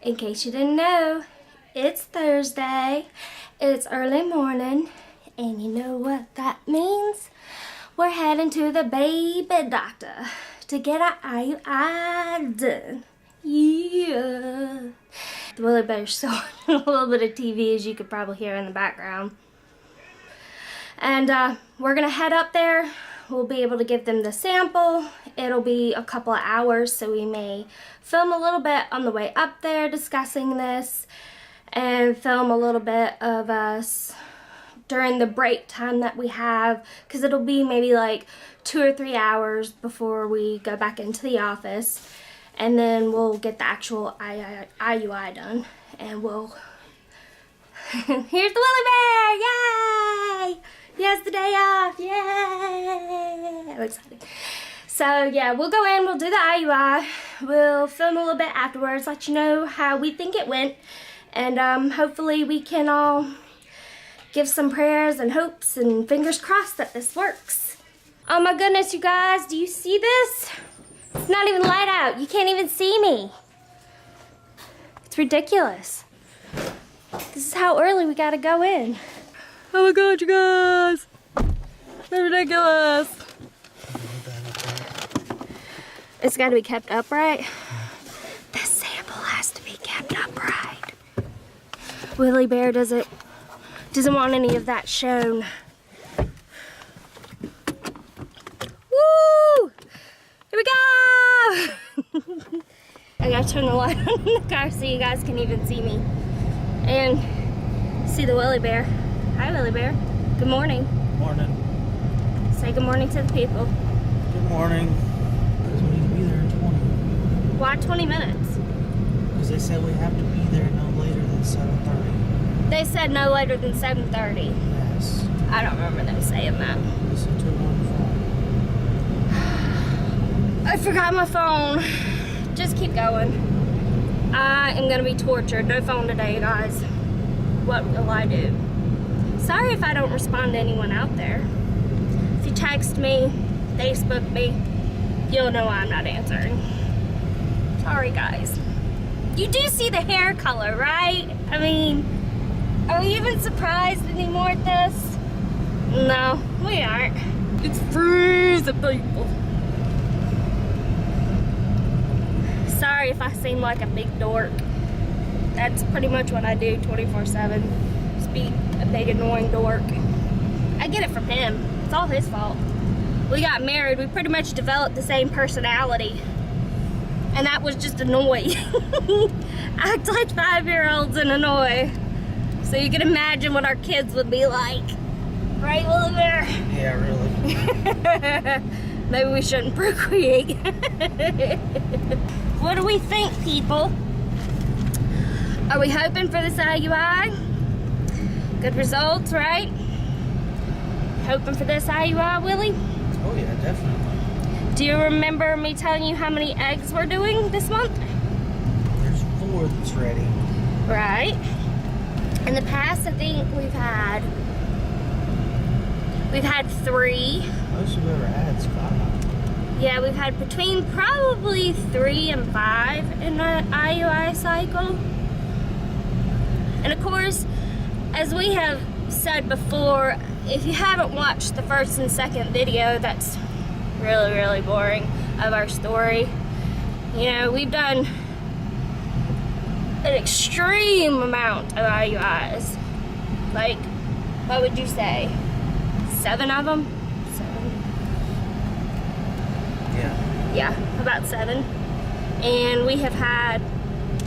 In case you didn't know, it's Thursday, it's early morning, and you know what that means? We're heading to the baby doctor to get our IUI done. Yeah. The Willie Bear's still on a little bit of TV, as you could probably hear in the background. And we're gonna head up there. We'll be able to give them the sample. It'll be a couple of hours, so we may film a little bit on the way up there discussing this and film a little bit of us during the break time that we have, because it'll be maybe like 2 or 3 hours before we go back into the office, and then we'll get the actual IUI done, and we'll here's the Willie Bear! Yay! He has the day off! Yay! I'm excited. So yeah, we'll go in, we'll do the IUI, we'll film a little bit afterwards, let you know how we think it went, and hopefully we can all give some prayers and hopes and fingers crossed that this works. Oh my goodness, you guys, do you see this? It's not even light out. You can't even see me. It's ridiculous. This is how early we gotta go in. Oh my god, you guys! They're ridiculous. It's gotta be kept upright. This sample has to be kept upright. Willie Bear doesn't want any of that shown. Woo! Here we go! I gotta turn the light on in the car so you guys can even see me. And see the Willie Bear. Hi, Willie Bear. Good morning. Morning. Say good morning to the people. Good morning. Because we need to be there in 20. Why 20 minutes? Because they said we have to be there no later than 7:30. They said no later than 7:30. Yes. I don't remember them saying that. Listen to it on the phone. I forgot my phone. Just keep going. I am gonna be tortured. No phone today, you guys. What will I do? Sorry if I don't respond to anyone out there. If you text me, Facebook me, you'll know I'm not answering. Sorry, guys. You do see the hair color, right? I mean, are we even surprised anymore at this? No, we aren't. It's freezing, people. Sorry if I seem like a big dork. That's pretty much what I do 24/7. Just be a big annoying dork. I get it from him. It's all his fault. We got married, we pretty much developed the same personality. And that was just annoy. Act like 5-year-olds and annoy. So you can imagine what our kids would be like. Right, Willie Bear? Yeah, really. Maybe we shouldn't procreate. What do we think, people? Are we hoping for this IUI? Good results, right? Hoping for this IUI, Willie? Oh yeah, definitely. Do you remember me telling you how many eggs we're doing this month? There's 4 that's ready. Right. In the past, I think we've had 3. Most we've ever had is 5. Yeah, we've had between probably 3 and 5 in the IUI cycle. And of course, as we have said before, if you haven't watched the first and second video, that's really, really boring, of our story. You know, we've done an extreme amount of IUIs. Like, what would you say? 7 of them? 7? Yeah. Yeah, about 7. And we have had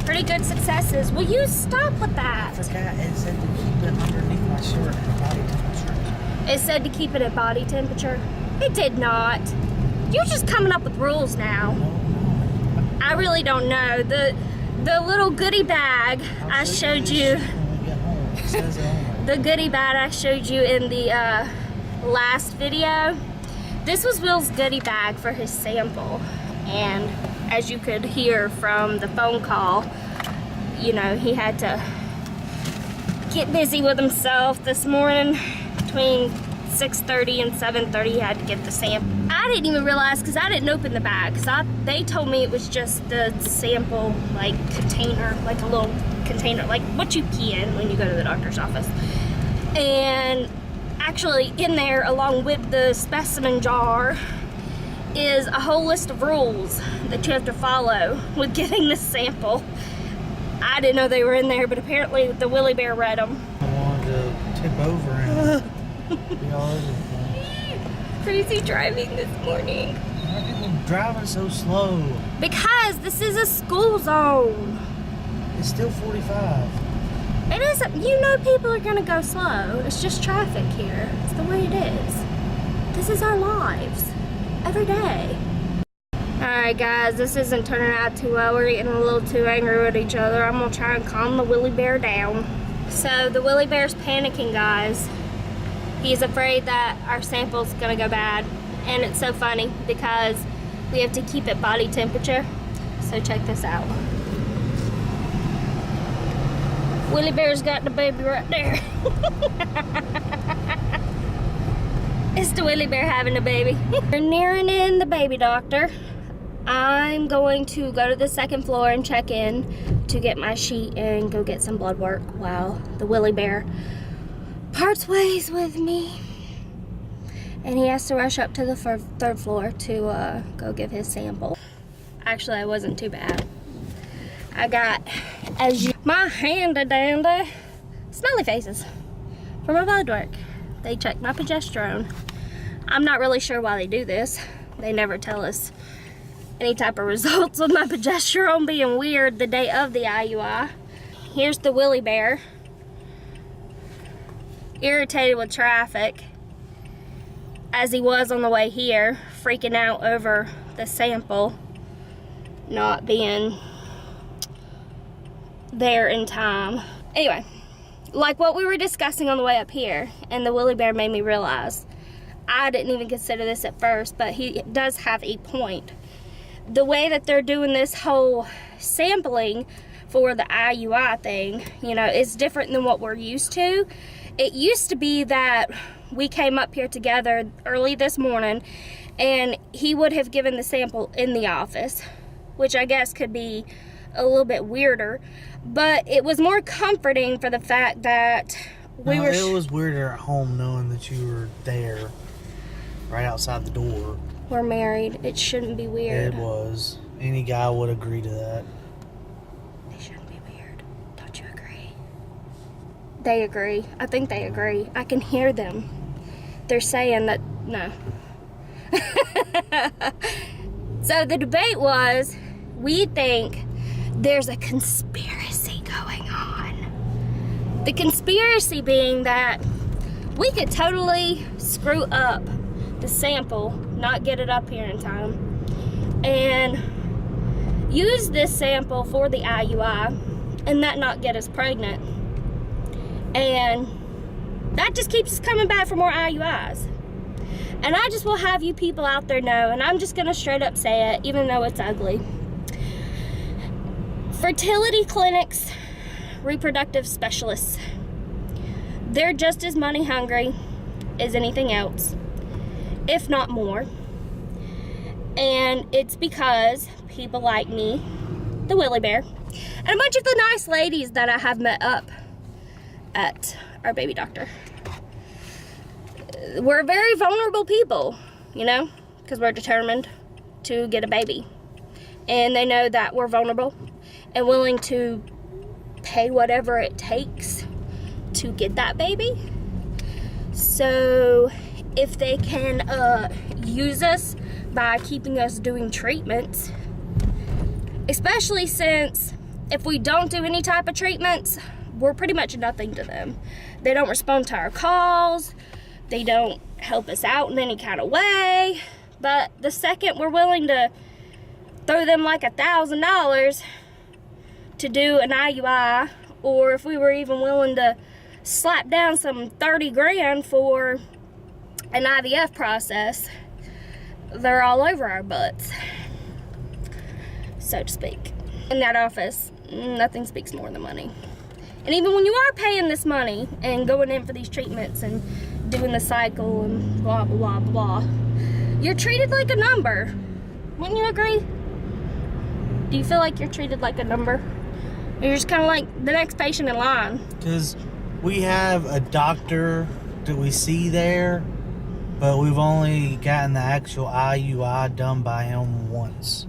pretty good successes. Will you stop with that? I forgot it said to keep it underneath my shirt at body temperature. It said to keep it at body temperature. It did not. You're just coming up with rules now. No. I really don't know. The little goodie bag I showed you. When we get home, it says it on there. The goodie bag I showed you in the last video. This was Will's goodie bag for his sample. And as you could hear from the phone call, you know, he had to get busy with himself this morning between 6:30 and 7:30 he had to get the sample. I didn't even realize, because I didn't open the bag, because they told me it was just the sample like container, like a little container, like what you pee in when you go to the doctor's office. And actually in there, along with the specimen jar, is a whole list of rules that you have to follow with getting this sample. I didn't know they were in there, but apparently the Willie Bear read them. I wanted to tip over and be all over the place. Crazy driving this morning. Why are people driving so slow? Because this is a school zone. It's still 45. It isn't, you know people are gonna go slow. It's just traffic here. It's the way it is. This is our lives. Every day. Alright guys, this isn't turning out too well. We're getting a little too angry with each other. I'm gonna try and calm the Willie Bear down. So the Willie Bear's panicking, guys. He's afraid that our sample's gonna go bad. And it's so funny because we have to keep it body temperature. So check this out. Willie Bear's got the baby right there. It's the Willie Bear having a baby. We're nearing in the baby doctor. I'm going to go to the second floor and check in to get my sheet and go get some blood work while the Willie Bear parts ways with me. And he has to rush up to the third floor to go give his sample. Actually, I wasn't too bad. I got, my handy-dandy smelly faces for my blood work. They check my progesterone. I'm not really sure why they do this. They never tell us any type of results with my progesterone being weird the day of the IUI. Here's the Willie Bear. Irritated with traffic, as he was on the way here, freaking out over the sample not being there in time. Anyway, like what we were discussing on the way up here, and the Willie Bear made me realize, I didn't even consider this at first, but he does have a point. The way that they're doing this whole sampling for the IUI thing, you know, is different than what we're used to. It used to be that we came up here together early this morning and he would have given the sample in the office, which I guess could be a little bit weirder, but it was more comforting for the fact that it was weirder at home knowing that you were there right outside the door. We're married. It shouldn't be weird. It was. Any guy would agree to that. It shouldn't be weird. Don't you agree? They agree. I think they agree. I can hear them. They're saying that, no. So the debate was, we think there's a conspiracy going on. The conspiracy being that we could totally screw up the sample, not get it up here in time, and use this sample for the IUI and that not get us pregnant. And that just keeps coming back for more IUIs. And I just will have you people out there know, and I'm just gonna straight up say it, even though it's ugly. Fertility clinics, reproductive specialists, they're just as money hungry as anything else, if not more. And it's because people like me, the Willie Bear, and a bunch of the nice ladies that I have met up at our baby doctor. We're very vulnerable people, you know, because we're determined to get a baby. And they know that we're vulnerable and willing to pay whatever it takes to get that baby. So if they can use us by keeping us doing treatments, especially since if we don't do any type of treatments, we're pretty much nothing to them. They don't respond to our calls. They don't help us out in any kind of way. But the second we're willing to throw them like $1,000 to do an IUI, or if we were even willing to slap down some 30 grand for an IVF process, they're all over our butts, so to speak. In that office, nothing speaks more than money. And even when you are paying this money and going in for these treatments and doing the cycle and blah, blah, blah, blah, you're treated like a number. Wouldn't you agree? Do you feel like you're treated like a number? You're just kind of like the next patient in line. Because we have a doctor that we see there, but we've only gotten the actual IUI done by him once.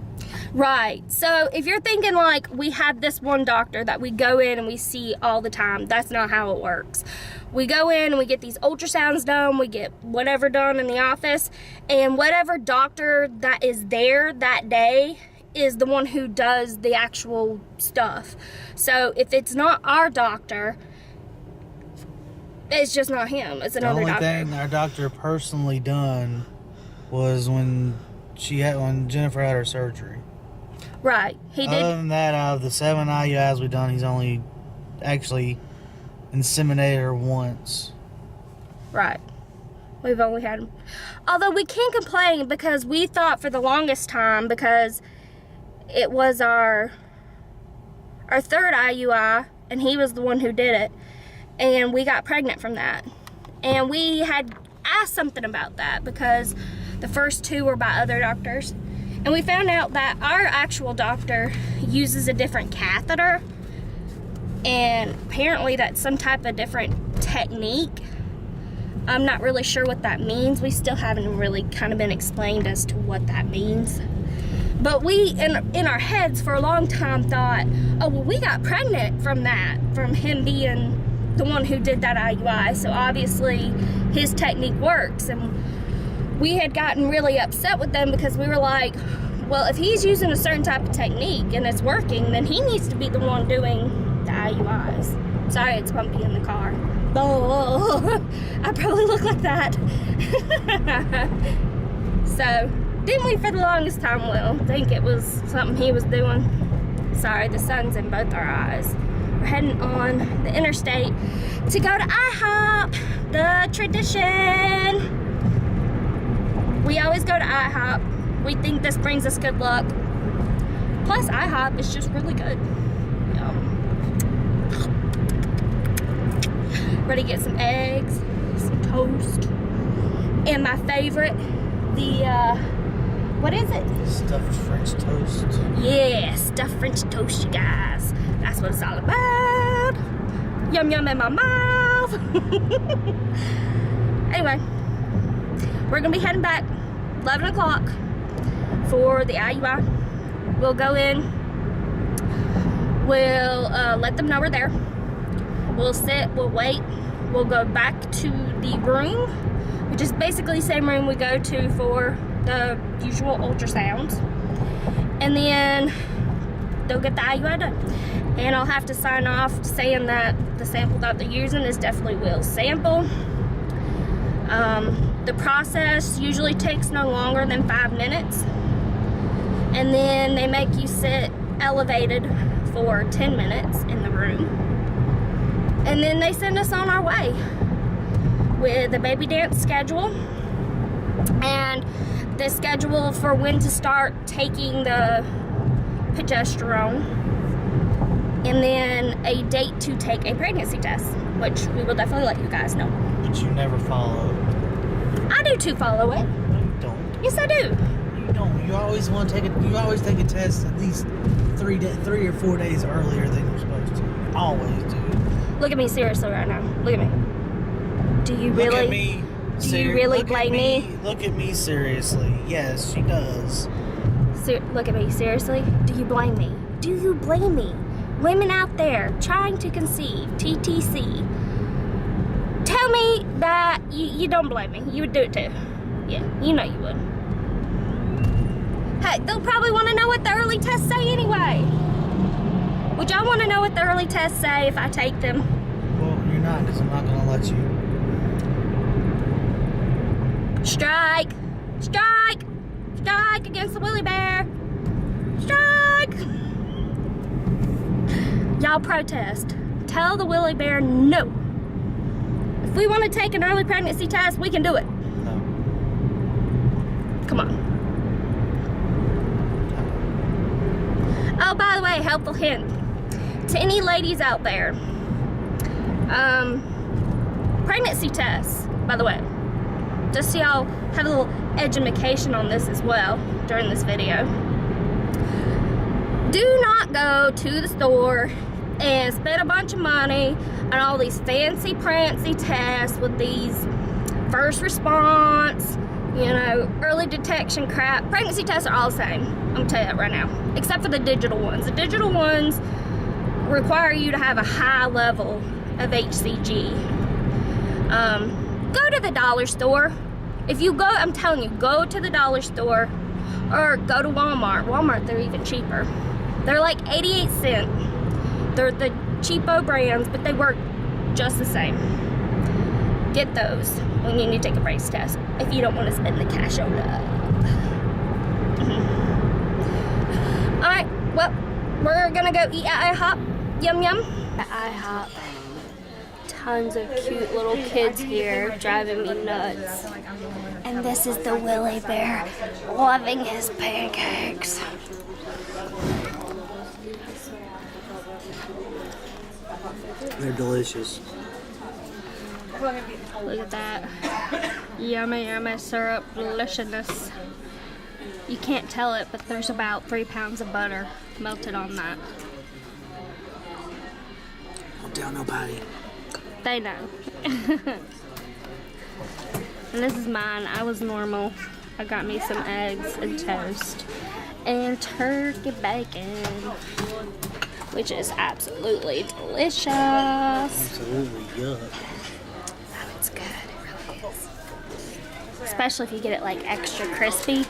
Right. So if you're thinking like we have this one doctor that we go in and we see all the time, that's not how it works. We go in and we get these ultrasounds done, we get whatever done in the office, and whatever doctor that is there that day is the one who does the actual stuff. So if it's not our doctor, it's just not him, it's another doctor. The only thing our doctor personally done was when Jennifer had her surgery. Right, he did. Other than that, out of the 7 IUIs we've done, he's only actually inseminated her once. Right. We've only had him. Although we can't complain because we thought for the longest time, because it was our third IUI and he was the one who did it, and we got pregnant from that. And we had asked something about that because the first 2 were by other doctors. And we found out that our actual doctor uses a different catheter, and apparently that's some type of different technique. I'm not really sure what that means. We still haven't really kind of been explained as to what that means. But we, in our heads for a long time, thought, oh, well, we got pregnant from that, from him being the one who did that IUI. So obviously his technique works. And we had gotten really upset with them because we were like, well, if he's using a certain type of technique and it's working, then he needs to be the one doing the IUIs. Sorry, it's bumpy in the car. Oh, I probably look like that. So, didn't we for the longest time, Will, think it was something he was doing? Sorry, the sun's in both our eyes. We're heading on the interstate to go to IHOP, the tradition. We always go to IHOP. We think this brings us good luck. Plus, IHOP is just really good. Ready to get some eggs, some toast, and my favorite, what is it? Stuffed French toast. Yeah, stuffed French toast, you guys. That's what it's all about. Yum, yum in my mouth. Anyway, we're going to be heading back 11 o'clock for the IUI. We'll go in. We'll let them know we're there. We'll sit, we'll wait. We'll go back to the room, which is basically the same room we go to for the usual ultrasounds. And then they'll get the IUI done. And I'll have to sign off saying that the sample that they're using is definitely Will's sample. The process usually takes no longer than 5 minutes. And then they make you sit elevated for 10 minutes in the room. And then they send us on our way with the baby dance schedule and the schedule for when to start taking the progesterone, and then a date to take a pregnancy test, which we will definitely let you guys know. But you never follow. I do too follow it. No, you don't. Yes, I do. You don't. You always want to take it. You always take a test at least 3 or 4 days earlier than you're supposed to. You always do. Look at me seriously right now. Look at me. Do you really? Look at me. Do you really blame me? Look at me seriously. Yes, she does. Look at me seriously. Do you blame me? Do you blame me? Women out there trying to conceive, TTC. Tell me that you don't blame me. You would do it too. Yeah, you know you would. Hey, they'll probably want to know what the early tests say anyway. Would y'all want to know what the early tests say if I take them? Well, you're not, because I'm not going to let you. Strike! Strike! Strike against the Willy Bear! Strike! Y'all protest. Tell the Willy Bear no. If we want to take an early pregnancy test, we can do it. No. Come on. Oh, by the way, helpful hint. To any ladies out there, Pregnancy tests, by the way. Just so y'all have a little education on this as well during this video. Do not go to the store and spend a bunch of money on all these fancy prancy tests with these first response, you know, early detection crap. Pregnancy tests are all the same. I'm gonna tell you that right now. Except for the digital ones. The digital ones require you to have a high level of HCG. Go to the dollar store. If you go, I'm telling you, go to the dollar store or go to Walmart. Walmart, they're even cheaper. They're like 88 cents. They're the cheapo brands, but they work just the same. Get those when you need to take a race test if you don't want to spend the cash on love. Alright, well, we're gonna go eat at IHOP. Yum yum. At IHOP. Tons of cute little kids here driving me nuts. And this is the Willy Bear loving his pancakes. They're delicious. Look at that. Yummy, yummy syrup deliciousness. You can't tell it, but there's about 3 pounds of butter melted on that. Don't tell nobody. They know. And this is mine. I was normal. I got me some eggs and toast and turkey bacon, which is absolutely delicious. Absolutely yuck. Oh, it's good. It really is. Especially if you get it like extra crispy.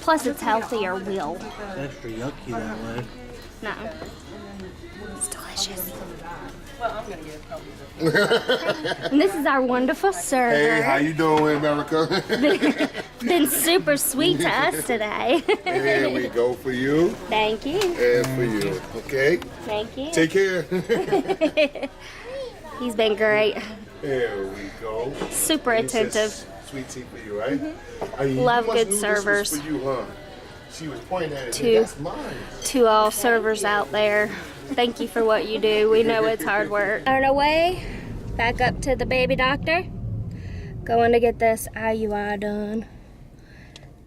Plus, it's healthier, Will. It's extra yucky that way. No. It's delicious. And this is our wonderful server. Hey, how you doing, America? Been super sweet to us today. Here we go for you Thank you. and for you. Okay? Thank you. Take care. He's been great. There we go. Super And it says attentive. Sweet tea for you, right? I mean, Love you must good knew servers. This was for you, huh? She was pointing at it. Two. That's mine. To all servers out there, thank you for what you do. We know it's hard work. On our way back up to the baby doctor, going to get this IUI done.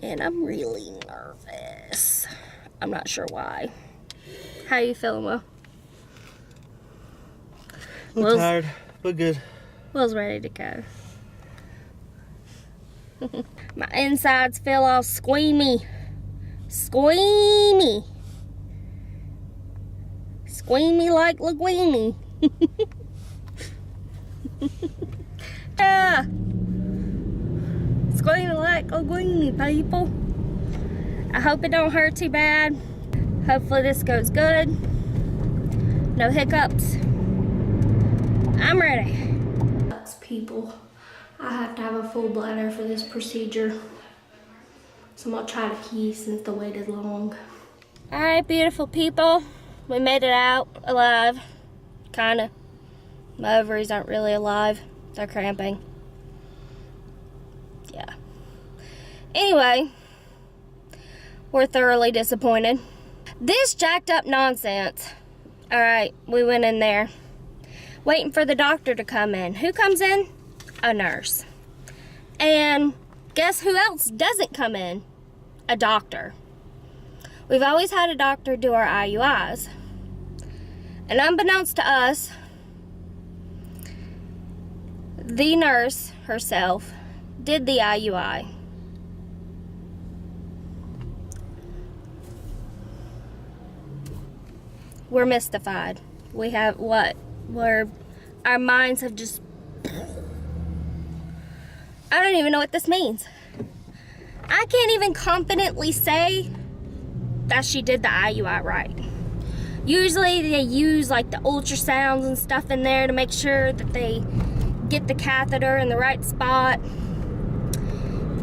And I'm really nervous. I'm not sure why. How you feeling, Will? A little tired, but good. Will's ready to go. My insides feel all squeamy. Squeamy. Squeamy like linguine. Yeah. Squeamy like linguine, people. I hope it don't hurt too bad. Hopefully this goes good. No hiccups. I'm ready. People, I have to have a full bladder for this procedure. So I'm gonna try to pee since the wait is long. All right, beautiful people. We made it out alive. Kinda. My ovaries aren't really alive. They're cramping. Yeah. Anyway, we're thoroughly disappointed. This jacked up nonsense. All right, we went in there. Waiting for the doctor to come in. Who comes in? A nurse. And guess who else doesn't come in? A doctor. We've always had a doctor do our IUIs. And unbeknownst to us, the nurse herself did the IUI. We're mystified. We have what? Where our minds have just... I don't even know what this means. I can't even confidently say that she did the IUI right. Usually they use like the ultrasounds and stuff in there to make sure that they get the catheter in the right spot.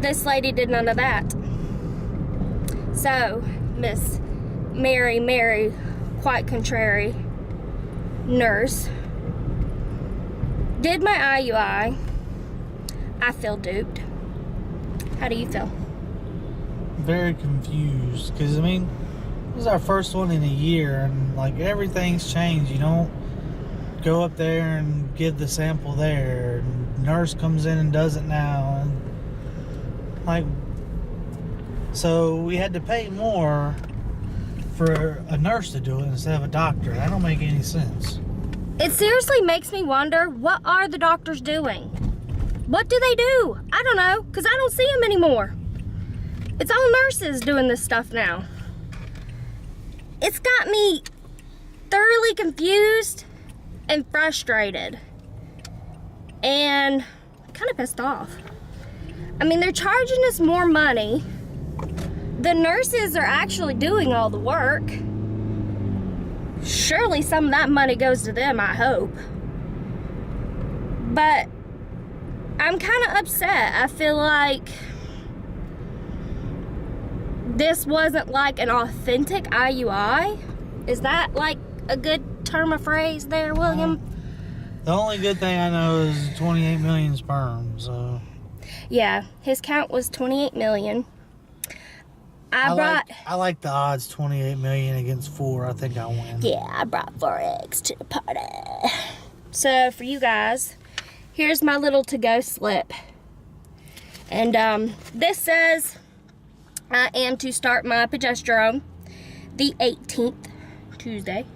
This lady did none of that. So, Miss Mary, quite contrary, nurse, did my IUI. I feel duped. How do you feel? Very confused, because I mean, this is our first one in a year, and like everything's changed. You go up there and give the sample there. And nurse comes in and does it now. And like, so we had to pay more for a nurse to do it instead of a doctor. That don't make any sense. It seriously makes me wonder, what are the doctors doing? What do they do? I don't know, because I don't see them anymore. It's all nurses doing this stuff now. It's got me thoroughly confused and frustrated. And kind of pissed off. I mean, they're charging us more money. The nurses are actually doing all the work. Surely some of that money goes to them, I hope. But I'm kind of upset. I feel like this wasn't like an authentic IUI. Is that like a good term of phrase there, William? The only good thing I know is 28 million sperm, so. Yeah, his count was 28 million. I like the odds 28 million against 4. I think I'll win. Yeah, I brought 4 eggs to the party. So for you guys, here's my little to-go slip. And this says I am to start my progesterone the 18th, Tuesday.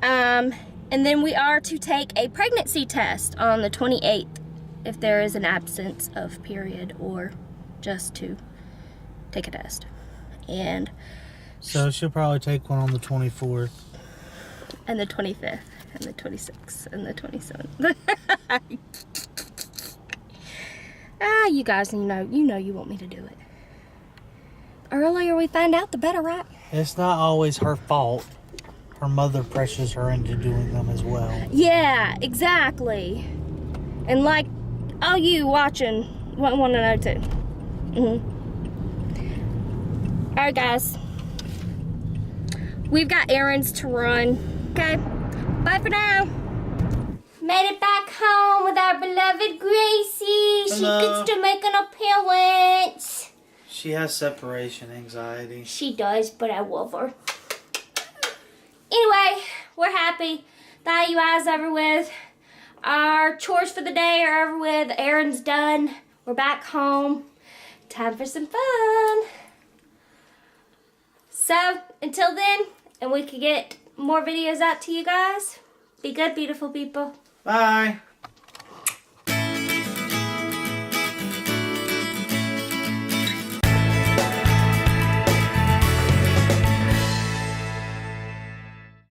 And then we are to take a pregnancy test on the 28th if there is an absence of period, or just to take a test. And so she'll probably take one on the 24th. And the 25th, and the 26th, and the 27th. You guys, you know you want me to do it. The earlier we find out, the better, right? It's not always her fault. Her mother pressures her into doing them as well. Yeah, exactly. And like all you watching want to know too. Alright guys, we've got errands to run. Okay, bye for now. Made it back home with our beloved Gracie. Hello. She gets to make an appearance. She has separation anxiety. She does, but I love her. Anyway, we're happy. The IUI's over with. Our chores for the day are over with. Errands done. We're back home. Time for some fun. So, until then, and we can get more videos out to you guys, be good, beautiful people. Bye.